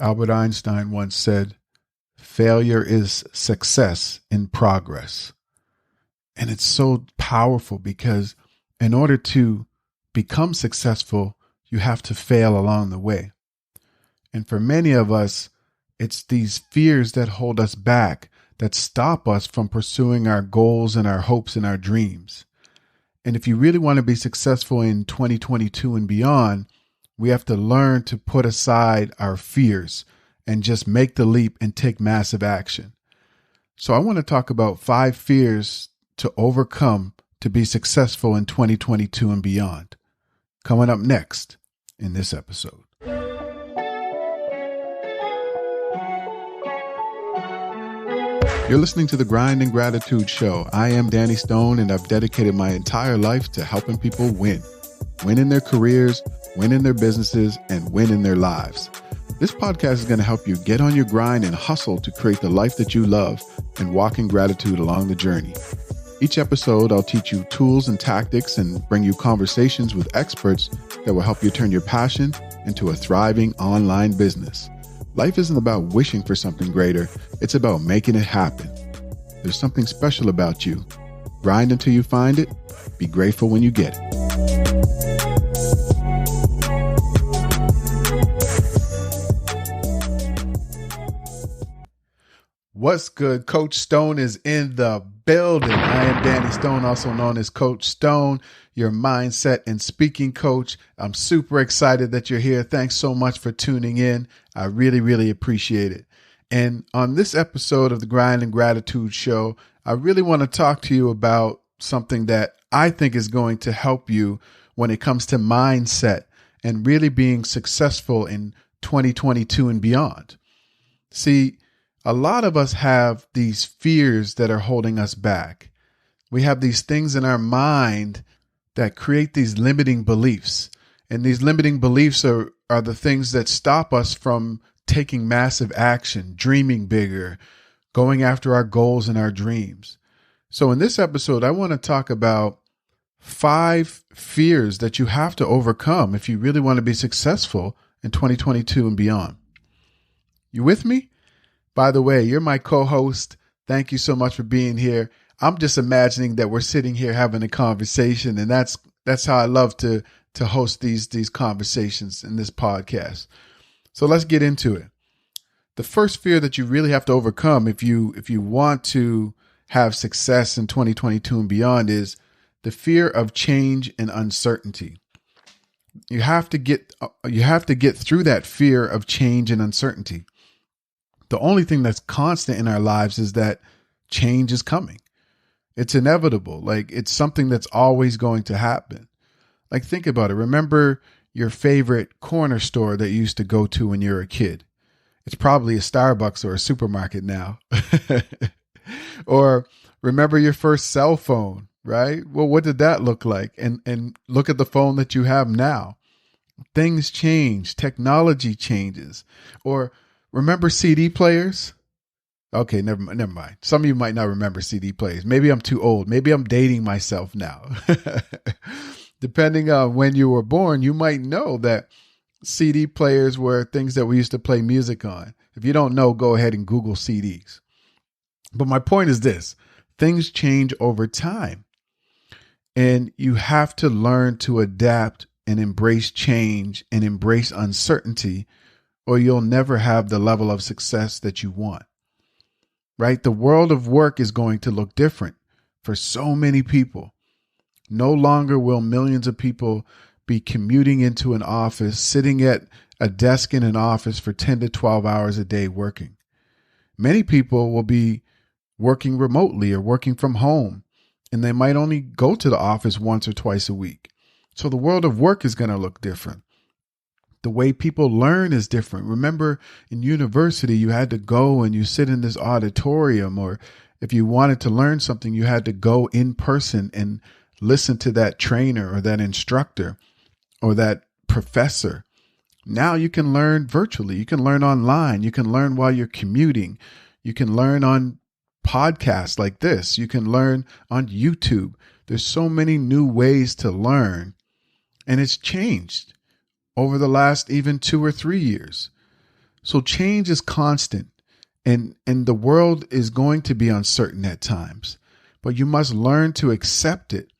Albert Einstein once said, failure is success in progress. And it's so powerful because in order to become successful, you have to fail along the way. And for many of us, it's these fears that hold us back, that stop us from pursuing our goals and our hopes and our dreams. And if you really want to be successful in 2022 and beyond, we have to learn to put aside our fears and just make the leap and take massive action. So I want to talk about 5 fears to overcome to be successful in 2022 and beyond. Coming up next in this episode. You're listening to the Grind and Gratitude Show. I am Danny Stone, and I've dedicated my entire life to helping people win. Win in their careers, win in their businesses, and win in their lives. This podcast is going to help you get on your grind and hustle to create the life that you love and walk in gratitude along the journey. Each episode, I'll teach you tools and tactics and bring you conversations with experts that will help you turn your passion into a thriving online business. Life isn't about wishing for something greater. It's about making it happen. There's something special about you. Grind until you find it. Be grateful when you get it. What's good? Coach Stone is in the building. I am Danny Stone, also known as Coach Stone, your mindset and speaking coach. I'm super excited that you're here. Thanks so much for tuning in. I really, really appreciate it. And on this episode of the Grind and Gratitude Show, I really want to talk to you about something that I think is going to help you when it comes to mindset and really being successful in 2022 and beyond. See, a lot of us have these fears that are holding us back. We have these things in our mind that create these limiting beliefs. And these limiting beliefs are the things that stop us from taking massive action, dreaming bigger, going after our goals and our dreams. So in this episode, I want to talk about 5 fears that you have to overcome if you really want to be successful in 2022 and beyond. You with me? By the way, you're my co-host. Thank you so much for being here. I'm just imagining that we're sitting here having a conversation, and that's how I love to host these conversations in this podcast. So let's get into it. The first fear that you really have to overcome if you want to have success in 2022 and beyond is the fear of change and uncertainty. You have to get through that fear of change and uncertainty. The only thing that's constant in our lives is that change is coming. It's inevitable. Like, it's something that's always going to happen. Like, think about it. Remember your favorite corner store that you used to go to when you were a kid. It's probably a Starbucks or a supermarket now. Or remember your first cell phone, right? Well, what did that look like? And look at the phone that you have now. Things change. Technology changes. Or remember CD players? Okay, never mind. Some of you might not remember CD players. Maybe I'm too old. Maybe I'm dating myself now. Depending on when you were born, you might know that CD players were things that we used to play music on. If you don't know, go ahead and Google CDs. But my point is this: things change over time. And you have to learn to adapt and embrace change and embrace uncertainty, or you'll never have the level of success that you want, right? The world of work is going to look different for so many people. No longer will millions of people be commuting into an office, sitting at a desk in an office for 10 to 12 hours a day working. Many people will be working remotely or working from home, and they might only go to the office once or twice a week. So the world of work is going to look different. The way people learn is different. Remember, in university, you had to go and you sit in this auditorium, or if you wanted to learn something, you had to go in person and listen to that trainer or that instructor or that professor. Now you can learn virtually. You can learn online. You can learn while you're commuting. You can learn on podcasts like this. You can learn on YouTube. There's so many new ways to learn, and it's changed over the last even 2 or 3 years. So change is constant, and the world is going to be uncertain at times, but you must learn to accept it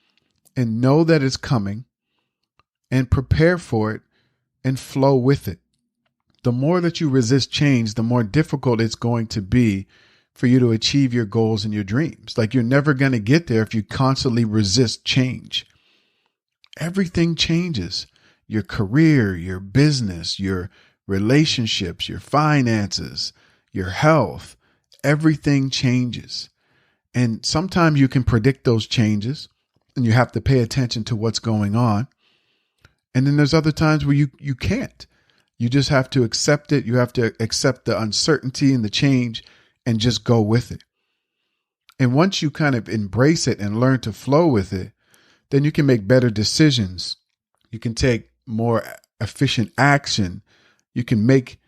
and know that it's coming and prepare for it and flow with it. The more that you resist change, the more difficult it's going to be for you to achieve your goals and your dreams. Like, you're never going to get there if you constantly resist change. Everything changes. Your career, your business, your relationships, your finances, your health, everything changes. And sometimes you can predict those changes and you have to pay attention to what's going on. And then there's other times where you can't. You just have to accept it. You have to accept the uncertainty and the change and just go with it. And once you kind of embrace it and learn to flow with it, then you can make better decisions. You can take more efficient action. You can make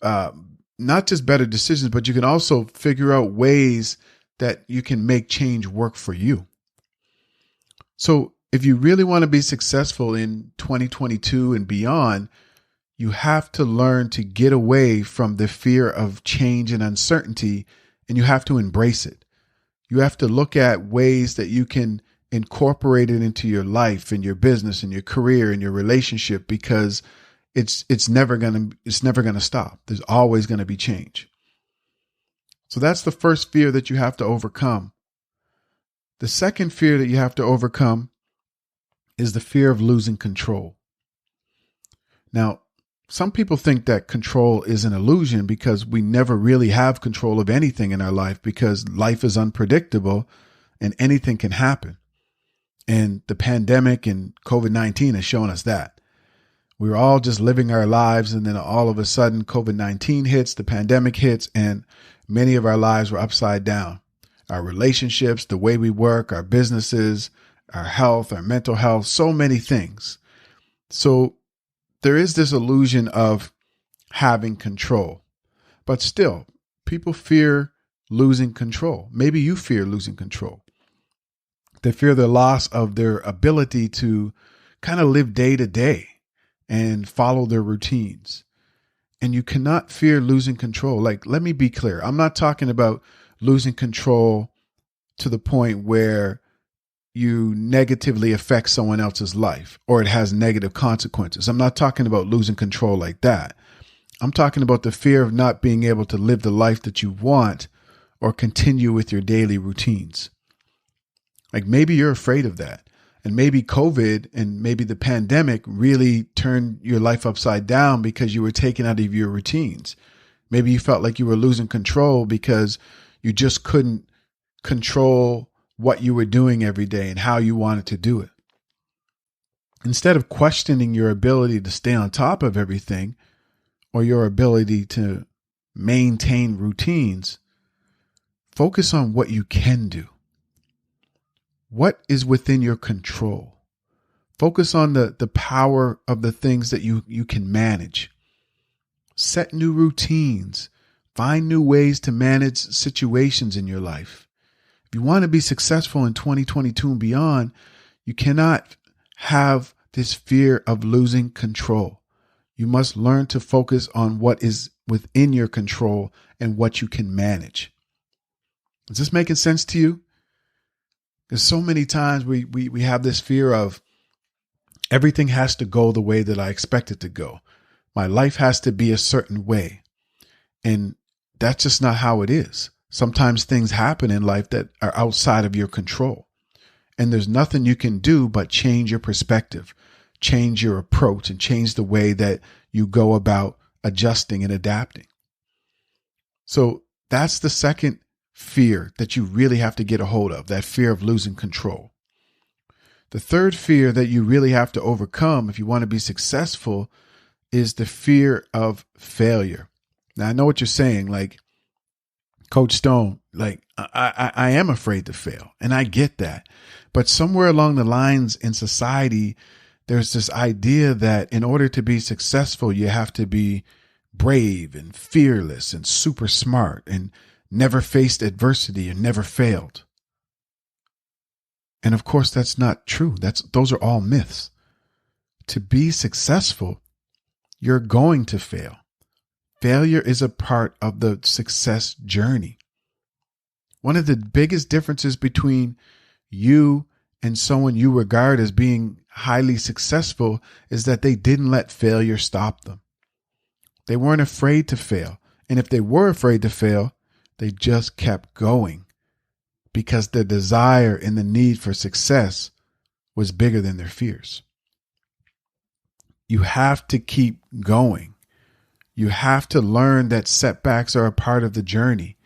not just better decisions, but you can also figure out ways that you can make change work for you. So if you really want to be successful in 2022 and beyond, you have to learn to get away from the fear of change and uncertainty, and you have to embrace it. You have to look at ways that you can incorporate it into your life and your business and your career and your relationship, because it's never gonna stop. There's always going to be change. So that's the first fear that you have to overcome. The second fear that you have to overcome is the fear of losing control. Now, some people think that control is an illusion because we never really have control of anything in our life, because life is unpredictable and anything can happen. And the pandemic and COVID-19 has shown us that. We were all just living our lives, and then all of a sudden COVID-19 hits, the pandemic hits, and many of our lives were upside down. Our relationships, the way we work, our businesses, our health, our mental health, so many things. So there is this illusion of having control, but still, people fear losing control. Maybe you fear losing control. They fear the loss of their ability to kind of live day to day and follow their routines. And you cannot fear losing control. Like, let me be clear. I'm not talking about losing control to the point where you negatively affect someone else's life or it has negative consequences. I'm not talking about losing control like that. I'm talking about the fear of not being able to live the life that you want or continue with your daily routines. Like, maybe you're afraid of that. And maybe COVID and maybe the pandemic really turned your life upside down because you were taken out of your routines. Maybe you felt like you were losing control because you just couldn't control what you were doing every day and how you wanted to do it. Instead of questioning your ability to stay on top of everything or your ability to maintain routines, focus on what you can do. What is within your control? Focus on the power of the things that you can manage. Set new routines. Find new ways to manage situations in your life. If you want to be successful in 2022 and beyond, you cannot have this fear of losing control. You must learn to focus on what is within your control and what you can manage. Is this making sense to you? There's so many times we have this fear of everything has to go the way that I expect it to go. My life has to be a certain way. And that's just not how it is. Sometimes things happen in life that are outside of your control. And there's nothing you can do but change your perspective, change your approach, and change the way that you go about adjusting and adapting. So that's the second fear that you really have to get a hold of, that fear of losing control. The third fear that you really have to overcome if you want to be successful is the fear of failure. Now, I know what you're saying, like, Coach Stone, like, I am afraid to fail, and I get that. But somewhere along the lines in society, there's this idea that in order to be successful, you have to be brave and fearless and super smart and never faced adversity and never failed. And of course, that's not true. Those are all myths. To be successful, you're going to fail. Failure is a part of the success journey. One of the biggest differences between you and someone you regard as being highly successful is that they didn't let failure stop them. They weren't afraid to fail. And if they were afraid to fail, they just kept going because the desire and the need for success was bigger than their fears. You have to keep going. You have to learn that setbacks are a part of the journey.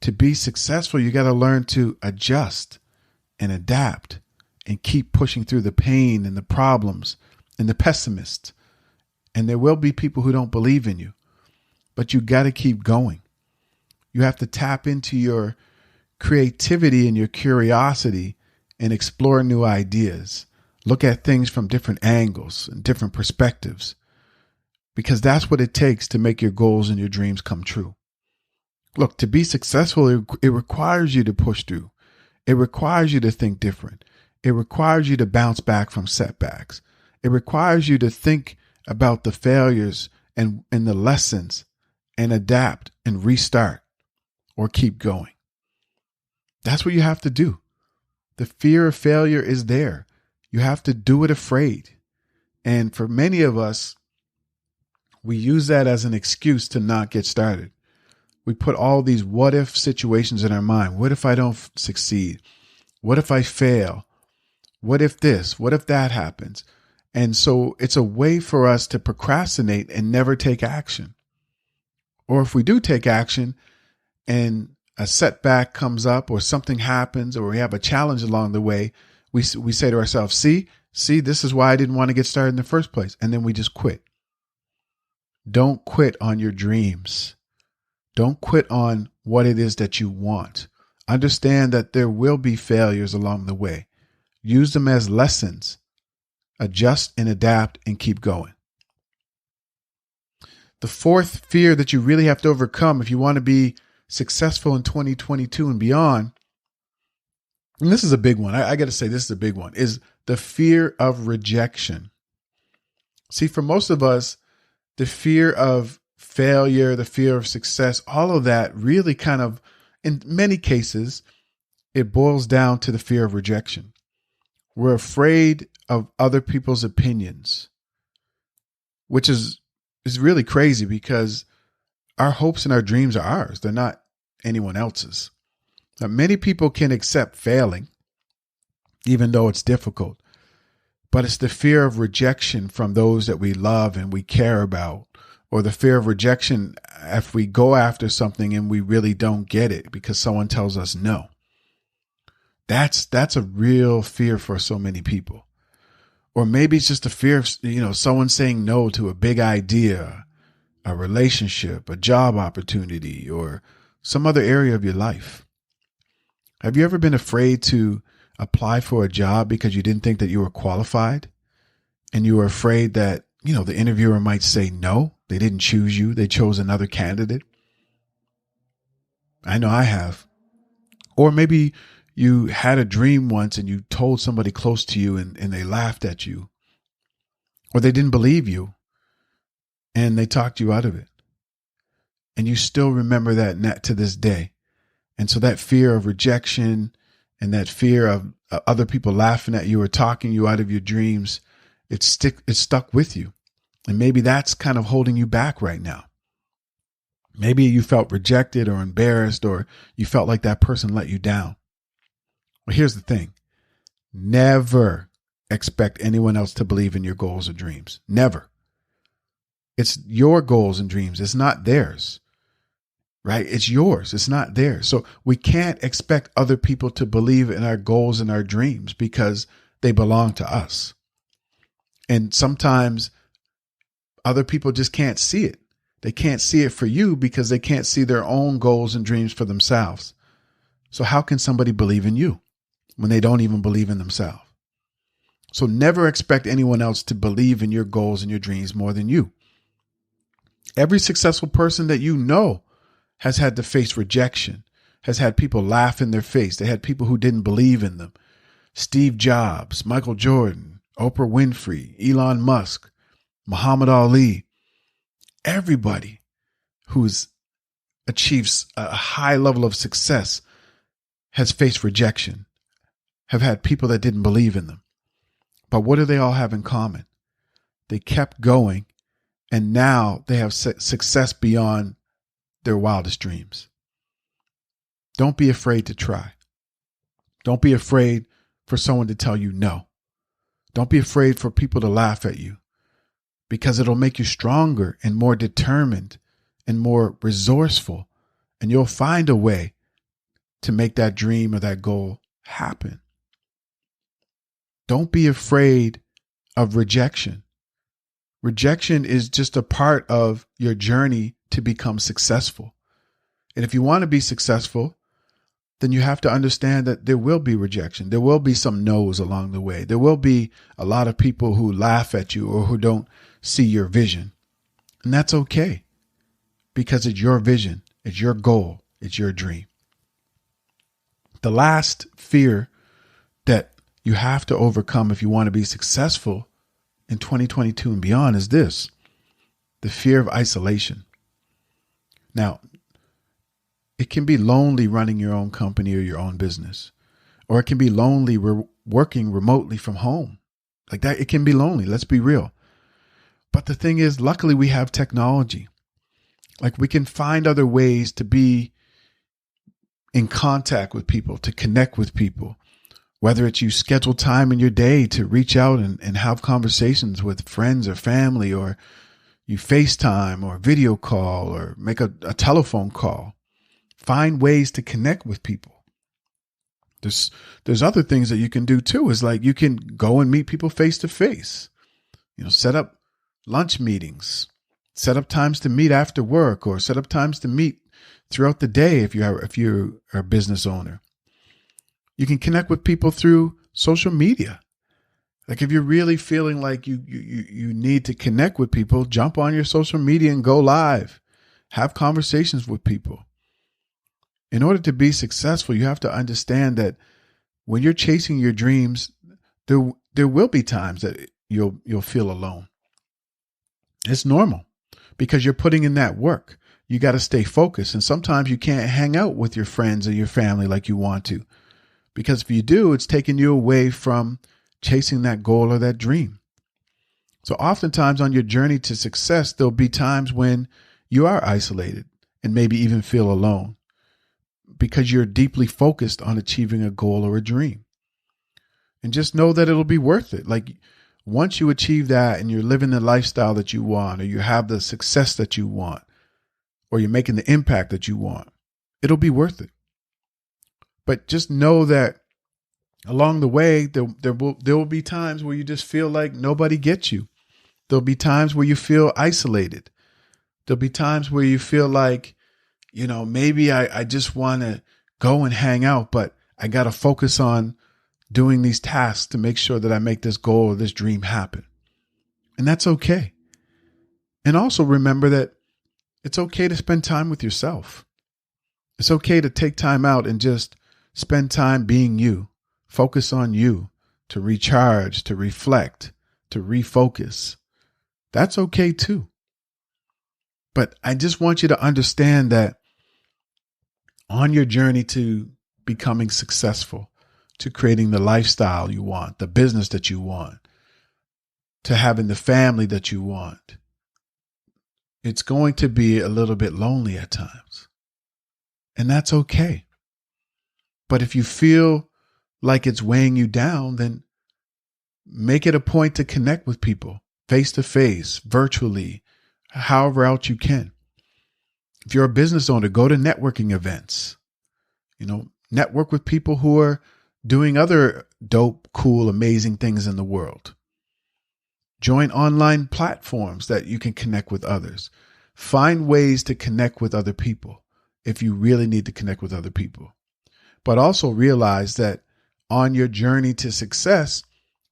To be successful, you got to learn to adjust and adapt and keep pushing through the pain and the problems and the pessimists. And there will be people who don't believe in you, but you got to keep going. You have to tap into your creativity and your curiosity and explore new ideas. Look at things from different angles and different perspectives, because that's what it takes to make your goals and your dreams come true. Look, to be successful, it requires you to push through. It requires you to think different. It requires you to bounce back from setbacks. It requires you to think about the failures and the lessons and adapt and restart or keep going. That's what you have to do. The fear of failure is there. You have to do it afraid. And for many of us, we use that as an excuse to not get started. We put all these what if situations in our mind. What if I don't succeed? What if I fail? What if this? What if that happens? And so it's a way for us to procrastinate and never take action. Or if we do take action and a setback comes up or something happens or we have a challenge along the way, we say to ourselves, see, this is why I didn't want to get started in the first place. And then we just quit. Don't quit on your dreams. Don't quit on what it is that you want. Understand that there will be failures along the way. Use them as lessons. Adjust and adapt and keep going. The fourth fear that you really have to overcome if you want to be successful in 2022 and beyond, and this is a big one, I got to say this is a big one, is the fear of rejection. See, for most of us, the fear of failure, the fear of success, all of that really kind of, in many cases, it boils down to the fear of rejection. We're afraid of other people's opinions, which is really crazy because our hopes and our dreams are ours. They're not anyone else's. Now, many people can accept failing, even though it's difficult, but it's the fear of rejection from those that we love and we care about, or the fear of rejection if we go after something and we really don't get it because someone tells us no. That's a real fear for so many people. Or maybe it's just a fear of, someone saying no to a big idea, a relationship, a job opportunity, or some other area of your life. Have you ever been afraid to apply for a job because you didn't think that you were qualified? And you were afraid that, the interviewer might say no, they didn't choose you, they chose another candidate? I know I have. Or maybe you had a dream once and you told somebody close to you and they laughed at you, or they didn't believe you and they talked you out of it. And you still remember that to this day. And so that fear of rejection and that fear of other people laughing at you or talking you out of your dreams, it's stuck with you. And maybe that's kind of holding you back right now. Maybe you felt rejected or embarrassed, or you felt like that person let you down. Well, here's the thing. Never expect anyone else to believe in your goals or dreams. Never. It's your goals and dreams. It's not theirs, right? It's yours. It's not theirs. So we can't expect other people to believe in our goals and our dreams because they belong to us. And sometimes other people just can't see it. They can't see it for you because they can't see their own goals and dreams for themselves. So how can somebody believe in you when they don't even believe in themselves? So never expect anyone else to believe in your goals and your dreams more than you. Every successful person that you know has had to face rejection, has had people laugh in their face. They had people who didn't believe in them. Steve Jobs, Michael Jordan, Oprah Winfrey, Elon Musk, Muhammad Ali, everybody who's achieves a high level of success has faced rejection, have had people that didn't believe in them. But what do they all have in common? They kept going, and now they have success beyond their wildest dreams. Don't be afraid to try. Don't be afraid for someone to tell you no. Don't be afraid for people to laugh at you, because it'll make you stronger and more determined and more resourceful, and you'll find a way to make that dream or that goal happen. Don't be afraid of rejection. Rejection is just a part of your journey to become successful. And if you want to be successful, then you have to understand that there will be rejection. There will be some no's along the way. There will be a lot of people who laugh at you or who don't see your vision. And that's okay, because it's your vision, it's your goal, it's your dream. The last fear that you have to overcome if you want to be successful in 2022 and beyond is this: the fear of isolation. Now, it can be lonely running your own company or your own business, or it can be lonely working remotely from home. Like that, it can be lonely. Let's be real. But the thing is, luckily we have technology. Like we can find other ways to be in contact with people, to connect with people, whether it's you schedule time in your day to reach out and have conversations with friends or family, or you FaceTime or video call or make a telephone call. Find ways to connect with people. There's other things that you can do too. Is like you can go and meet people face to face. Set up lunch meetings, set up times to meet after work, or set up times to meet throughout the day if you're a business owner. You can connect with people through social media. Like if you're really feeling like you need to connect with people, jump on your social media and go live. Have conversations with people. In order to be successful, you have to understand that when you're chasing your dreams, there will be times that you'll feel alone. It's normal, because you're putting in that work. You got to stay focused. And sometimes you can't hang out with your friends or your family like you want to, because if you do, it's taking you away from chasing that goal or that dream. So oftentimes on your journey to success, there'll be times when you are isolated and maybe even feel alone, because you're deeply focused on achieving a goal or a dream. And just know that it'll be worth it. Like once you achieve that and you're living the lifestyle that you want, or you have the success that you want, or you're making the impact that you want, it'll be worth it. But just know that along the way, there will be times where you just feel like nobody gets you. There'll be times where you feel isolated. There'll be times where you feel like, maybe I just want to go and hang out, but I got to focus on doing these tasks to make sure that I make this goal or this dream happen. And that's okay. And also remember that it's okay to spend time with yourself. It's okay to take time out and just spend time being you. Focus on you, to recharge, to reflect, to refocus. That's okay too. But I just want you to understand that on your journey to becoming successful, to creating the lifestyle you want, the business that you want, to having the family that you want, it's going to be a little bit lonely at times. And that's okay. But if you feel like it's weighing you down, then make it a point to connect with people face to face, virtually, however else you can. If you're a business owner, go to networking events. Network with people who are doing other dope, cool, amazing things in the world. Join online platforms that you can connect with others. Find ways to connect with other people if you really need to connect with other people. But also realize that on your journey to success,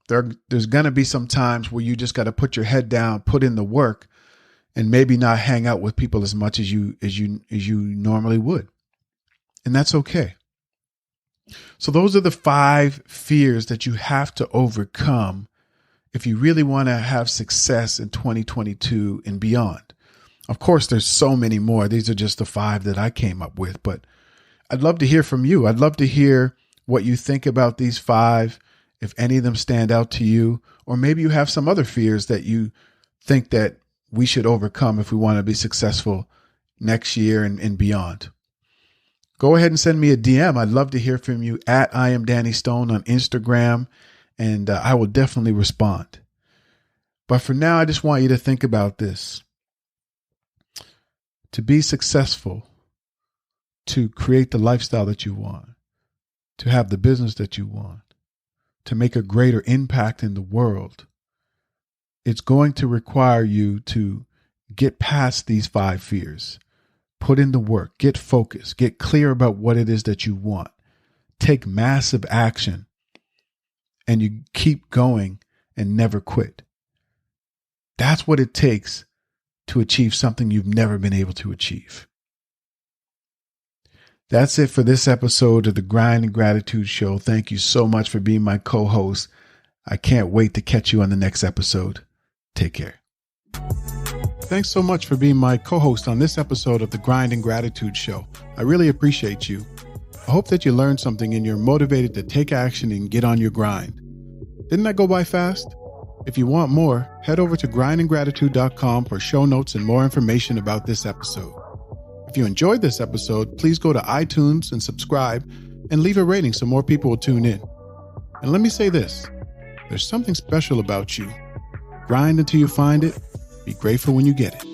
there's going to be some times where you just got to put your head down, put in the work, and maybe not hang out with people as much as you normally would. And that's okay. So those are the 5 fears that you have to overcome if you really want to have success in 2022 and beyond. Of course, there's so many more. These are just the 5 that I came up with, but I'd love to hear from you. I'd love to hear what you think about these 5, if any of them stand out to you, or maybe you have some other fears that you think that we should overcome if we want to be successful next year and beyond. Go ahead and send me a DM. I'd love to hear from you at I am Danny Stone on Instagram, and I will definitely respond. But for now, I just want you to think about this. To be successful, to create the lifestyle that you want, to have the business that you want, to make a greater impact in the world, it's going to require you to get past these 5 fears. Put in the work, get focused, get clear about what it is that you want, take massive action, and you keep going and never quit. That's what it takes to achieve something you've never been able to achieve. That's it for this episode of the Grind and Gratitude Show. Thank you so much for being my co-host. I can't wait to catch you on the next episode. Take care. Thanks so much for being my co-host on this episode of the Grind and Gratitude Show. I really appreciate you. I hope that you learned something and you're motivated to take action and get on your grind. Didn't that go by fast? If you want more, head over to grindandgratitude.com for show notes and more information about this episode. If you enjoyed this episode, please go to iTunes and subscribe and leave a rating so more people will tune in. And let me say this, there's something special about you. Grind until you find it. Be grateful when you get it.